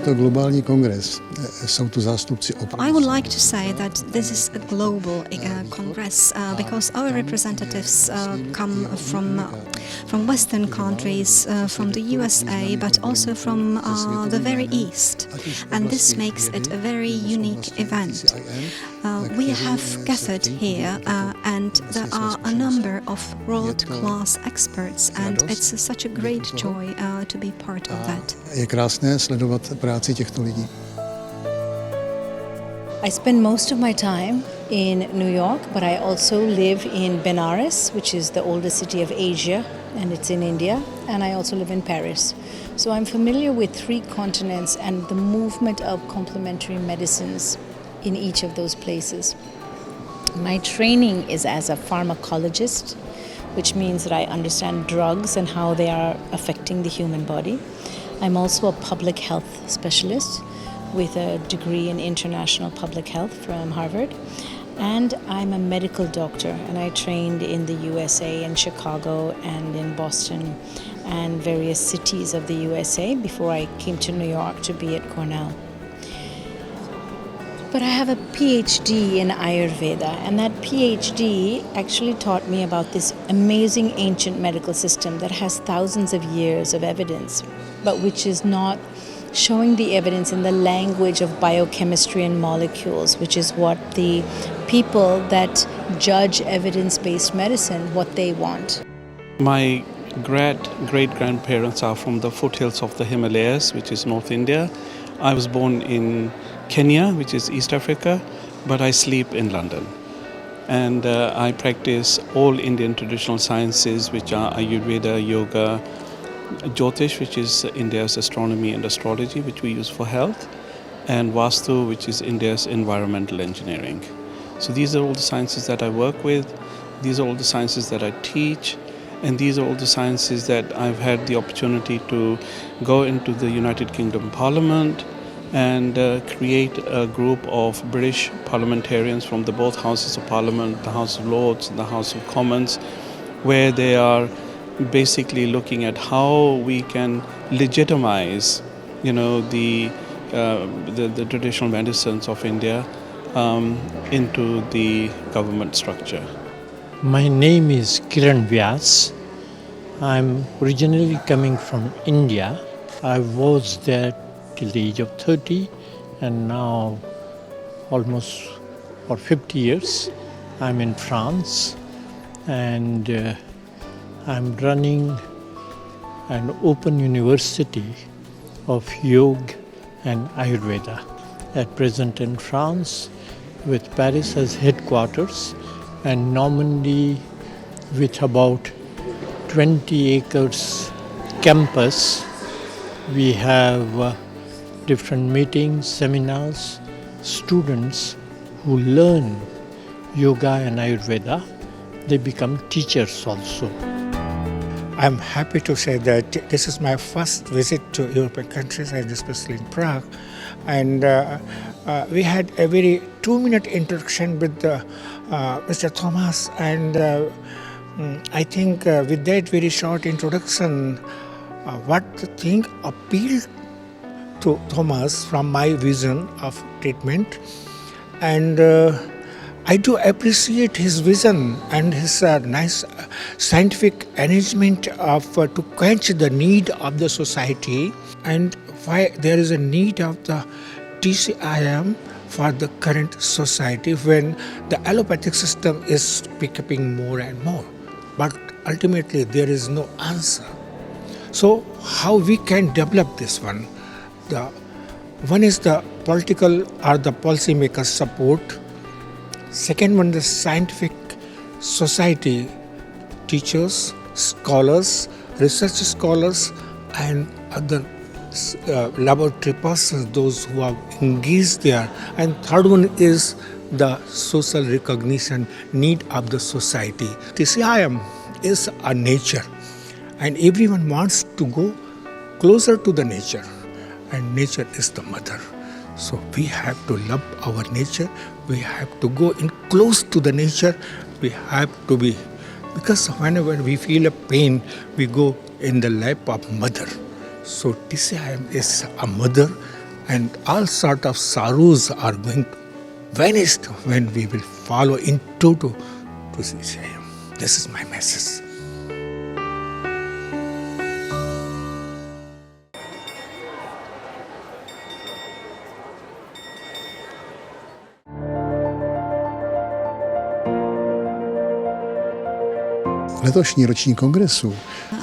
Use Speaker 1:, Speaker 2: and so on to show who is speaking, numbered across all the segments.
Speaker 1: to globální kongres. Jsou tu zástupci
Speaker 2: I would like to say that this is a global congress because our representatives come from Western countries, from the USA, but also from the very East. And this makes it a very unique event. We have gathered here and there are a number of world-class experts and it's such a great joy to be part of that.
Speaker 1: Je krásné sledovat práci těchto lidí.
Speaker 3: I spend most of my time in New York, but I also live in Benares, which is the oldest city of Asia, and it's in India, and I also live in Paris. So I'm familiar with 3 continents and the movement of complementary medicines in each of those places. My training is as a pharmacologist, which means that I understand drugs and how they are affecting the human body. I'm also a public health specialist with a degree in international public health from Harvard. And I'm a medical doctor, and I trained in the USA, in Chicago, and in Boston, and various cities of the USA before I came to New York to be at Cornell. But I have a PhD in Ayurveda, and that PhD actually taught me about this amazing ancient medical system that has thousands of years of evidence, but which is not showing the evidence in the language of biochemistry and molecules, which is what the people that judge evidence-based medicine, what they want.
Speaker 4: My great-grandparents are from the foothills of the Himalayas, which is North India. I was born in Kenya, which is East Africa, but I sleep in London. And I practice all Indian traditional sciences, which are Ayurveda, yoga, Jyotish, which is India's astronomy and astrology, which we use for health, and Vastu, which is India's environmental engineering. So these are all the sciences that I work with, these are all the sciences that I teach, and these are all the sciences that I've had the opportunity to go into the United Kingdom Parliament and create a group of British parliamentarians from both Houses of Parliament, the House of Lords and the House of Commons, where they are basically looking at how we can legitimize, the traditional medicines of India into the government structure.
Speaker 5: My name is Kiran Vyas. I'm originally coming from India. I was there till the age of 30 and now almost for 50 years I'm in France and I'm running an open university of yoga and Ayurveda at present in France, with Paris as headquarters and Normandy with about 20 acres campus. We have different meetings, seminars, students who learn yoga and Ayurveda, they become teachers also.
Speaker 6: I'm happy to say that this is my first visit to European countries, and especially in Prague. And we had a very 2-minute introduction with Mr. Thomas, and I think with that very short introduction, what the thing appealed to Thomas from my vision of treatment, and I do appreciate his vision and his nice scientific arrangement of to quench the need of the society, and why there is a need of the TCIM for the current society when the allopathic system is picking more and more. But ultimately there is no answer. So how we can develop this one? One is the political or the policymakers support. Second one, the scientific society, teachers, scholars, research scholars, and other laboratory persons, those who are engaged there. And third one is the social recognition need of the society. TCIM is a nature, and everyone wants to go closer to the nature, and nature is the mother. So we have to love our nature, we have to go in close to the nature, we have to be, because whenever we feel a pain, we go in the lap of mother. So TCIM is a mother, and all sort of sorrows are going to vanish when we will follow into to TCIM. This is my message.
Speaker 1: Letošní roční kongresu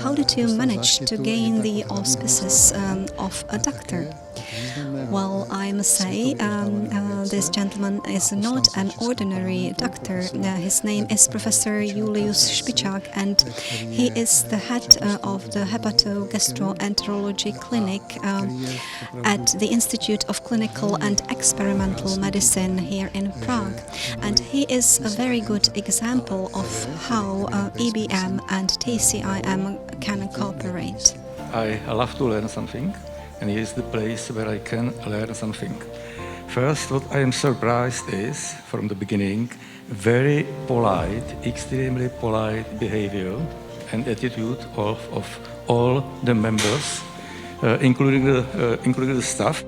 Speaker 2: How did you manage to gain the auspices of a doctor? Well, I must say this gentleman is not an ordinary doctor. His name is Professor Julius Špičák, and he is the head of the Hepatogastroenterology Clinic at the Institute of Clinical and Experimental Medicine here in Prague. And he is a very good example of how EBM and TCIM can cooperate.
Speaker 7: I love to learn something, and here is the place where I can learn something. First, what I am surprised is, from the beginning, very polite, extremely polite behavior and attitude of all the members, including the staff.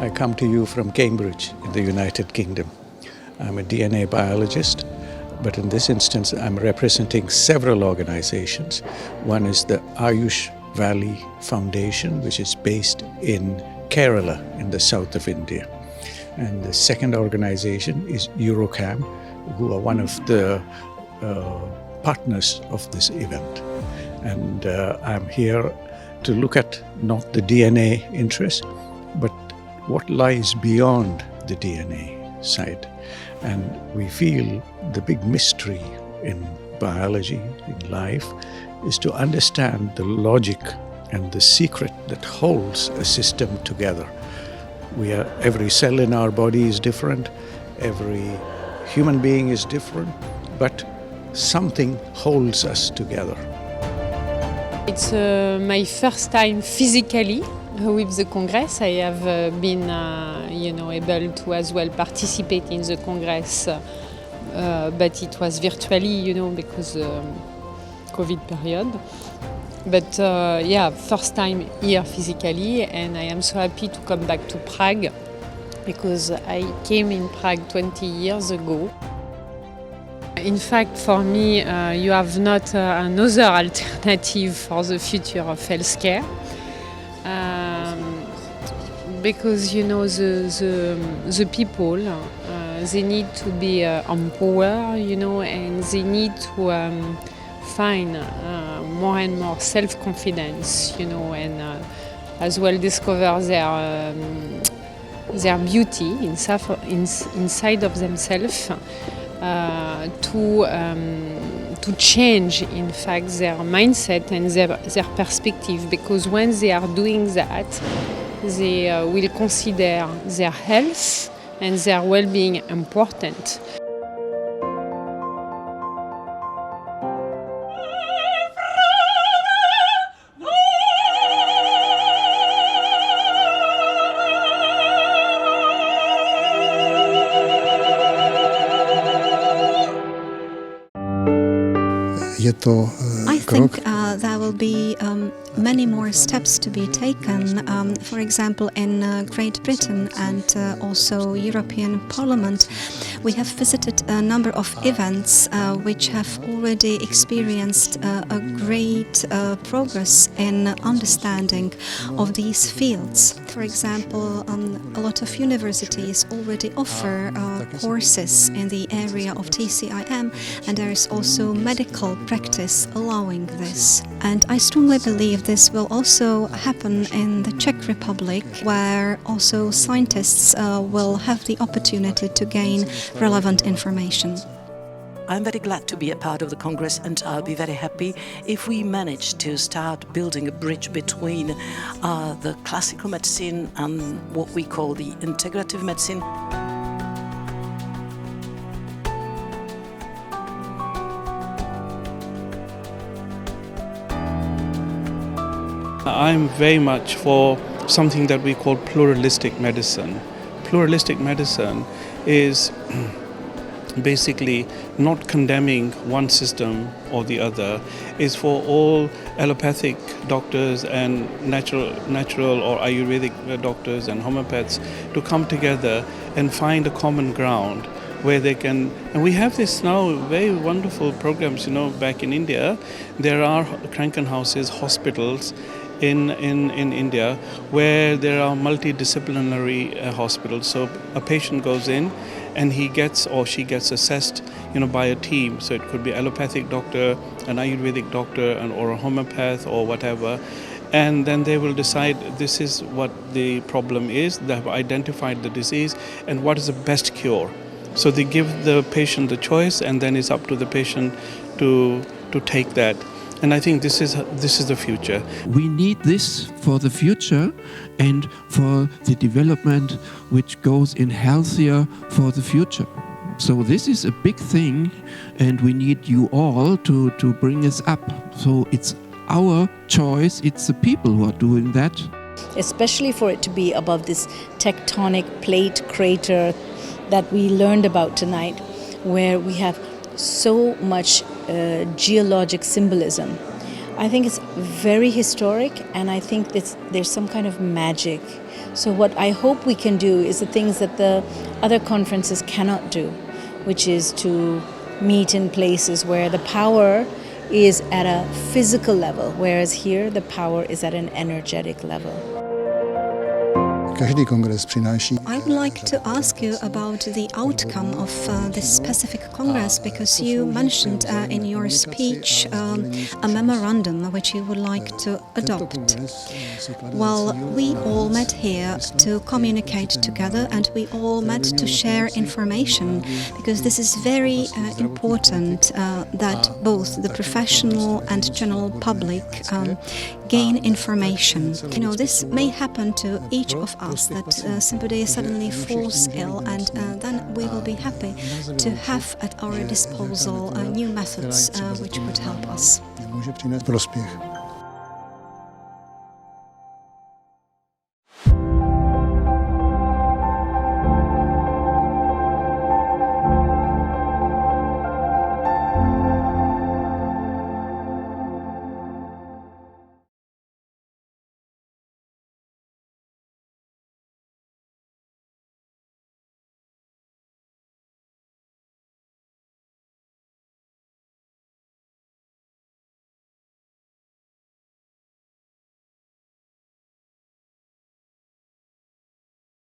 Speaker 8: I come to you from Cambridge in the United Kingdom. I'm a DNA biologist, but in this instance I'm representing several organizations. One is the Ayush Valley Foundation, which is based in Kerala in the south of India. And the second organization is Eurocam, who are one of the partners of this event. And I'm here to look at not the DNA interest, but what lies beyond the DNA side. And we feel the big mystery in biology, in life, is to understand the logic and the secret that holds a system together. Every cell in our body is different, every human being is different, but something holds us together.
Speaker 9: It's my first time physically with the Congress. I have been able to as well participate in the Congress, but it was virtually, because COVID period. But first time here physically, and I am so happy to come back to Prague, because I came in Prague 20 years ago. In fact, for me, you have not another alternative for the future of healthcare. Because the people, they need to be empowered, and they need to find more and more self-confidence, and as well discover their beauty inside of themselves, to change, in fact, their mindset and their perspective. Because when they are doing that, they will consider their health and their well-being important.
Speaker 2: I think there will be many more steps to be taken. For example, in Great Britain and also European Parliament, we have visited a number of events which have already experienced a great progress in understanding of these fields. For example, a lot of universities already offer courses in the area of TCIM, and there is also medical practice allowing this. And I strongly believe this will also happen in the Czech Republic, where also scientists will have the opportunity to gain relevant information.
Speaker 10: I'm very glad to be a part of the Congress, and I'll be very happy if we manage to start building a bridge between the classical medicine and what we call the integrative medicine.
Speaker 4: I'm very much for something that we call pluralistic medicine. Pluralistic medicine is basically not condemning one system or the other, is for all allopathic doctors and natural or Ayurvedic doctors and homeopaths to come together and find a common ground where they can, and we have this now very wonderful programs, back in India. There are Krankenhauses, hospitals in India where there are multidisciplinary hospitals. So a patient goes in and he gets or she gets assessed, by a team. So it could be allopathic doctor, an Ayurvedic doctor, or a homeopath or whatever. And then they will decide this is what the problem is. They have identified the disease and what is the best cure. So they give the patient the choice, and then it's up to the patient to take that. And I think this is the future.
Speaker 11: We need this for the future and for the development which goes in healthier for the future. So this is a big thing, and we need you all to bring us up. So it's our choice, it's the people who are doing that.
Speaker 3: Especially for it to be above this tectonic plate crater that we learned about tonight, where we have so much geologic symbolism. I think it's very historic, and I think there's some kind of magic. So what I hope we can do is the things that the other conferences cannot do, which is to meet in places where the power is at a physical level, whereas here the power is at an energetic level.
Speaker 1: Každý kongres přináší.
Speaker 2: I would like to ask you about the outcome of this specific congress, because you mentioned in your speech a memorandum which you would like to adopt. Well, we all met here to communicate together, and we all met to share information, because this is very important that both the professional and general public gain information. This may happen to each of us, that somebody suddenly falls ill, and then we will be happy to have at our disposal new methods which could help us.
Speaker 1: Může přinést prospěch.